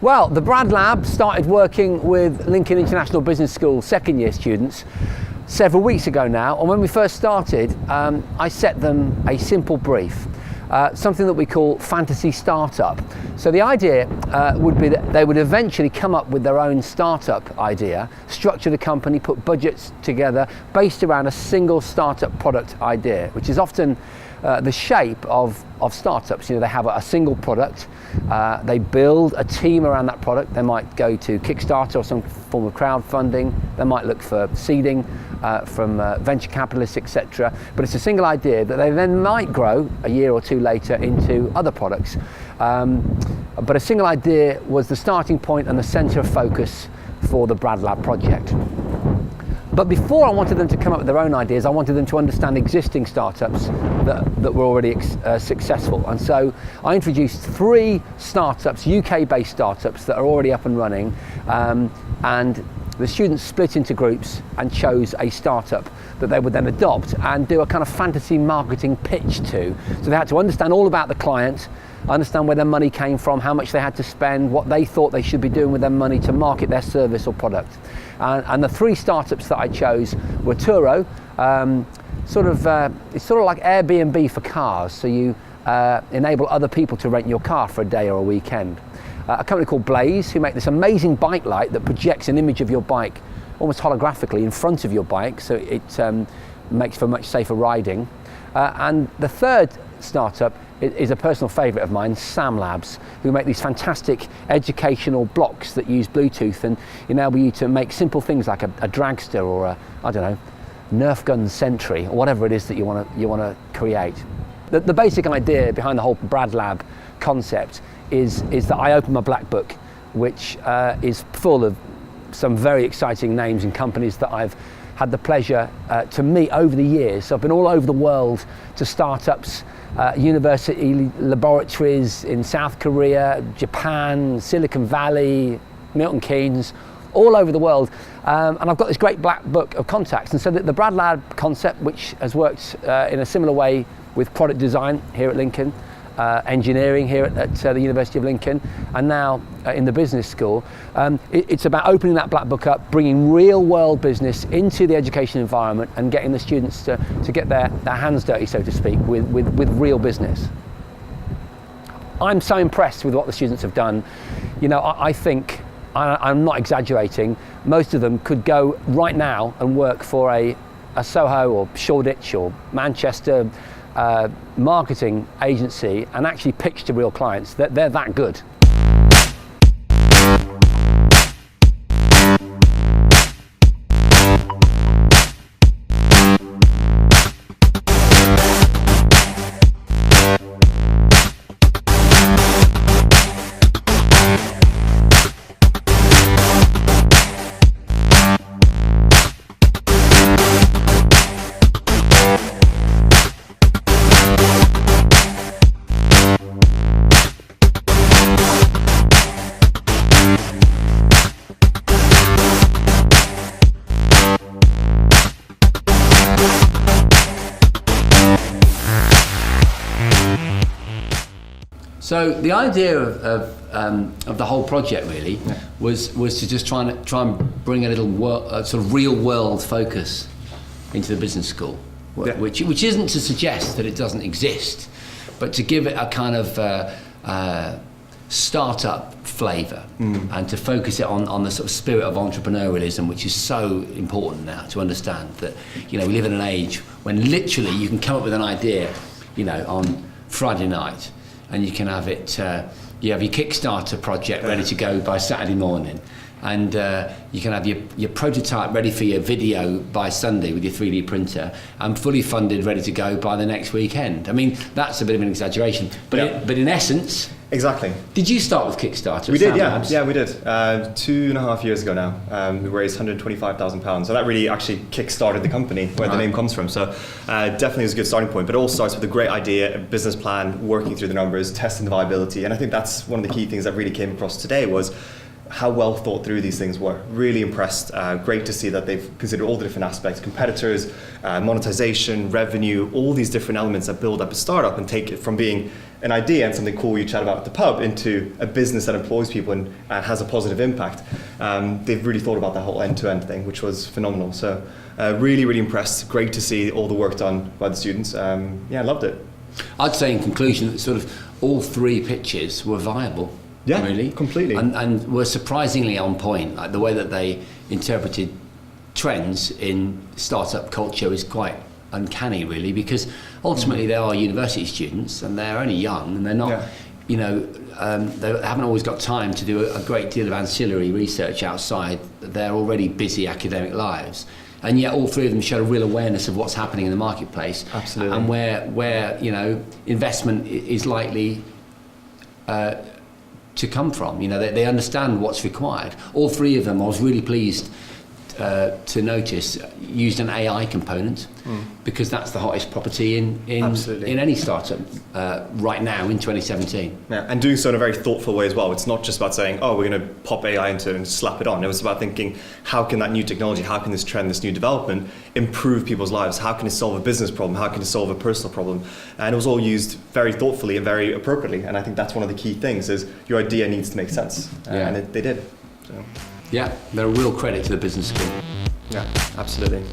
Well, the BRADLAB started working with Lincoln International Business School second year students several weeks ago now, and when we first started, I set them a simple brief, something that we call fantasy startup. So the idea would be that they would eventually come up with their own startup idea, structure the company, put budgets together based around a single startup product idea, which is often the shape of startups. You know, they have a single product, they build a team around that product. They might go to Kickstarter or some form of crowdfunding. They might look for seeding from venture capitalists, etc. But it's a single idea that they then might grow a year or two later into other products. But a single idea was the starting point and the center of focus for the BRADLAB project. But before I wanted them to come up with their own ideas, I wanted them to understand existing startups that were already successful. And so I introduced 3 startups, UK-based startups that are already up and running. And the students split into groups and chose a startup that they would then adopt and do a kind of fantasy marketing pitch to. So they had to understand all about the client, understand where their money came from, how much they had to spend, what they thought they should be doing with their money to market their service or product. And the 3 startups that I chose were Turo, it's sort of like Airbnb for cars. So you enable other people to rent your car for a day or a weekend. A company called Blaze, who make this amazing bike light that projects an image of your bike almost holographically in front of your bike, so it makes for much safer riding. And the 3rd startup is a personal favourite of mine, SamLabs, who make these fantastic educational blocks that use Bluetooth and enable you to make simple things like a dragster or I don't know, Nerf gun Sentry or whatever it is that you want to create. The basic idea behind the whole BRADLAB concept is that I open my black book, which is full of some very exciting names and companies that I've had the pleasure to meet over the years. So I've been all over the world to startups, university laboratories in South Korea, Japan, Silicon Valley, Milton Keynes, all over the world. And I've got this great black book of contacts. And so the BRADLAB concept, which has worked in a similar way with product design here at Lincoln, engineering here at the University of Lincoln, and now in the business school. It's about opening that black book up, bringing real world business into the education environment and getting the students to get their hands dirty, so to speak, with real business. I'm so impressed with what the students have done. You know, I think, I'm not exaggerating, most of them could go right now and work for a Soho or Shoreditch or Manchester marketing agency and actually pitch to real clients. They're that good. So the idea of the whole project really was to just try and bring a little sort of real world focus into the business school, which isn't to suggest that it doesn't exist, but to give it a kind of startup flavour and to focus it on the sort of spirit of entrepreneurialism, which is so important now to understand that, you know, we live in an age when literally you can come up with an idea, you know, on Friday night, and you can have it, you have your Kickstarter project ready to go by Saturday morning, and you can have your prototype ready for your video by Sunday with your 3D printer, and fully funded, ready to go by the next weekend. I mean, that's a bit of an exaggeration, but but in essence, exactly. Did you start with Kickstarter? We did, yeah, we did. 2.5 years ago now, we raised £125,000. So that really actually kick-started the company, where the name comes from. So definitely was a good starting point. But it all starts with a great idea, a business plan, working through the numbers, testing the viability. And I think that's one of the key things that really came across today was how well thought through these things were. Really impressed. Great to see that they've considered all the different aspects, competitors, monetization, revenue, all these different elements that build up a startup and take it from being an idea and something cool you chat about at the pub into a business that employs people and has a positive impact. They've really thought about that whole end-to-end thing, which was phenomenal. So really, really impressed. Great to see all the work done by the students. Yeah, I loved it. I'd say in conclusion that sort of all three pitches were viable. Yeah, really, completely. And were surprisingly on point. Like the way that they interpreted trends in startup culture is quite uncanny, really, because ultimately they are university students and they're only young and they're not, you know, they haven't always got time to do a great deal of ancillary research outside their already busy academic lives. And yet all three of them showed a real awareness of what's happening in the marketplace. Absolutely. And where you know, investment is likely to come from. You know, they understand what's required. All three of them, I was really pleased to notice, used an AI component because that's the hottest property in any startup right now in 2017. Yeah, and doing so in a very thoughtful way as well. It's not just about saying, oh, we're going to pop AI into it and slap it on. It was about thinking, how can that new technology, how can this trend, this new development improve people's lives? How can it solve a business problem? How can it solve a personal problem? And it was all used very thoughtfully and very appropriately. And I think that's one of the key things is your idea needs to make sense. And they did. So. Yeah, they're a real credit to the business school. Yeah, absolutely.